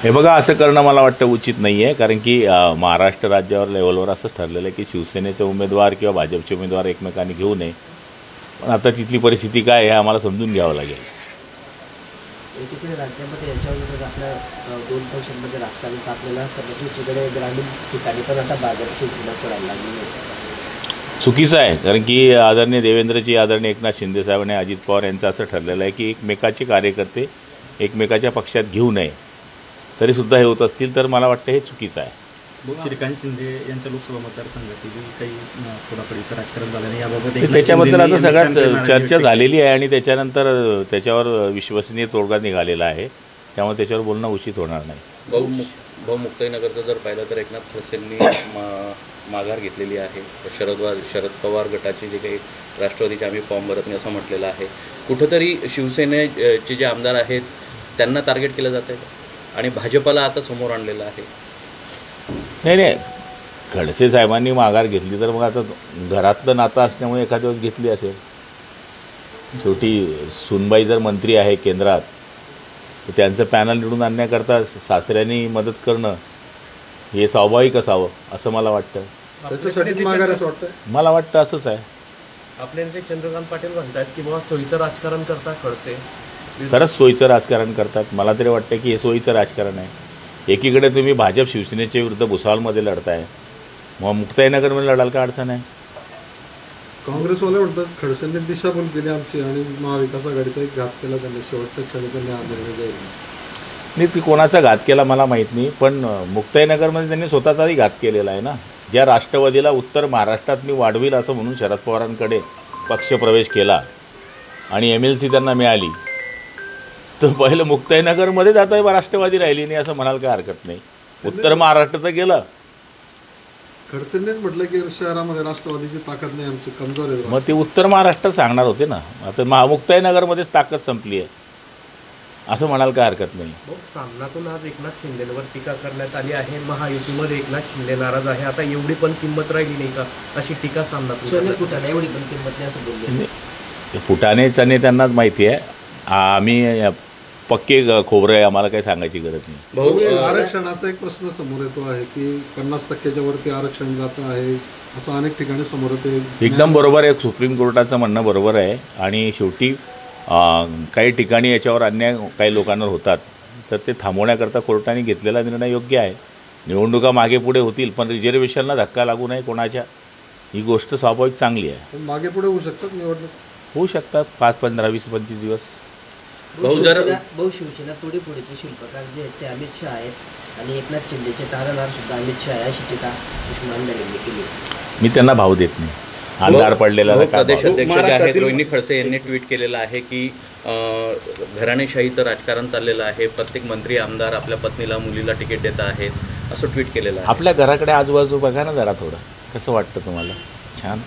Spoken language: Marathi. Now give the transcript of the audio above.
हे बघा, असं करणं मला वाटतं उचित नाही आहे, कारण की महाराष्ट्र राज्यावर लेवलवर असंच ठरलेलं आहे की शिवसेनेचे उमेदवार किंवा भाजपचे उमेदवार एकमेकांनी घेऊ नये. पण आता तिथली परिस्थिती काय आहे आम्हाला समजून घ्यावं लागेल. एकीकडे राज्यामध्ये याच्यावर आपल्या दोन पक्षांमध्ये राजकारण तापलेलं असताना दुसरीकडे ग्रामीण ठिकाणी पण आता भाजप शिवसेना करायला लागली. चुकीचं आहे, कारण की आदरणीय देवेंद्रजी, आदरणीय एकनाथ शिंदेसाहेब आणि अजित पवार यांचं असं ठरलेलं आहे की एकमेकाचे कार्यकर्ते एकमेकाच्या पक्षात घेऊ नये. तरीसुद्धा हे होत असतील तर मला वाटतं हे चुकीचं आहे. श्रीकांत शिंदे यांच्या लोकसभा मतदारसंघातील काही थोडाफडीचं राजकारण झालं नाही, याबाबत त्याच्याबद्दल आता सगळ्यात चर्चा झालेली आहे आणि त्याच्यानंतर त्याच्यावर विश्वसनीय तोडगा निघालेला आहे. त्यामुळे त्याच्यावर बोलणं उचित होणार नाही. भाऊ मुक्ताईनगरचं जर पाहिलं तर एकनाथ खडसेंनी माघार घेतलेली आहे. शरद पवार गटाचे जे काही राष्ट्रवादीचे आम्ही फॉर्म भरत नाही असं म्हटलेलं आहे. कुठंतरी शिवसेनेचे जे आमदार आहेत त्यांना टार्गेट केलं जात आहे आणि भाजपला आता समोर आणलेलं आहे. नाही, खडसे साहेबांनी माघार घेतली तर मग आता घरातलं नातं असल्यामुळे एखाद्या वेळेस घेतली असेल. शेवटी सूनबाई जर मंत्री आहे केंद्रात तर त्यांचं पॅनल निवडून आणण्याकरता सासऱ्यांनी मदत करणं हे स्वाभाविक असावं असं मला वाटतं. मला वाटतं असंच आहे. आपले नेते चंद्रकांत पाटील म्हणतात की बाबा सोयीचं राजकारण करतात खडसे. खरंच सोयीचं राजकारण करतात. मला तरी वाटतं की हे सोयीचं राजकारण आहे. एकीकडे तुम्ही भाजप शिवसेनेच्या विरुद्ध भुसावळमध्ये लढताय, मग मुक्ताईनगरमध्ये लढाल का अडचण आहे. काँग्रेसवाले म्हणतात खडसेंनी दिशाभूल केली आमची आणि महाविकास आघाडीचा एक घात केला त्यांनी. शेवटच्या क्षणी त्यांनी आंदोलन जाईल नाही, ती कोणाचा घात केला मला माहीत नाही, पण मुक्ताईनगरमध्ये त्यांनी स्वतःचाही घात केलेला आहे ना. ज्या राष्ट्रवादीला उत्तर महाराष्ट्रात मी वाढवील असं म्हणून शरद पवारांकडे पक्षप्रवेश केला आणि MLC त्यांना मिळाली, तर पहिलं मुक्ताईनगरमध्येच आता राष्ट्रवादी राहिली नाही असं म्हणाल काय हरकत नाही. उत्तर महाराष्ट्र तर गेलं. खडसेंनीच म्हटलं की शहरामध्ये राष्ट्रवादीची ताकद नाही, आमची कमजोर आहे. मग ते उत्तर महाराष्ट्रात सांगणार होते ना. आता मुक्ताईनगरमध्येच ताकद संपली आहे असं म्हणाल काय हरकत नाही. सामनातून आज एकनाथ शिंदेवर टीका करण्यात आली आहे. महायुतीमध्ये एकनाथ शिंदे नाराज आहे. आता एवढी पण किंमत राहिली नाही का अशी टीका सामनातून. एवढी पण किंमत नाही असं बोलले. फुटाणेच आणि त्यांनाच माहिती आहे. आम्ही पक्के खोबरं आहे, आम्हाला काही सांगायची गरज नाही. आरक्षणाचा एक प्रश्न समोर येतो आहे की 50%च्या वरती आरक्षण जातं आहे असं अनेक ठिकाणी समोर येते. एकदम बरोबर आहे. सुप्रीम कोर्टाचं म्हणणं बरोबर आहे आणि शेवटी काही ठिकाणी याच्यावर अन्याय काही लोकांवर होतात तर ते थांबवण्याकरता कोर्टाने घेतलेला निर्णय योग्य आहे. निवडणुका मागे पुढे होतील पण रिझर्वेशनला धक्का लागू नये कोणाच्या, ही गोष्ट स्वाभाविक चांगली आहे. मागे पुढे होऊ शकतात निवडणूक, होऊ शकतात 5, 15, 20, 25 दिवस. भाऊ शिवसेना तोडीफोडीचे शिल्पकार जे आहेत ते अमित शहा आहेत आणि एकनाथ शिंदेचे तारणादार सुद्धा अमित शहा अशी टीका सुषमा अंधारेंनी केली. मी त्यांना भाव देत नाही. आमदार पडलेला प्रदेशाध्यक्ष जे आहेत रोहिणी खडसे यांनी ट्विट केलेलं आहे की घराणेशाहीचं राजकारण चाललेलं आहे. प्रत्येक मंत्री आमदार आपल्या पत्नीला मुलीला तिकीट देत आहेत असं ट्विट केलेलं आहे. आपल्या घराकडे आजूबाजू बघा ना जरा थोडं, कसं वाटतं तुम्हाला? छान.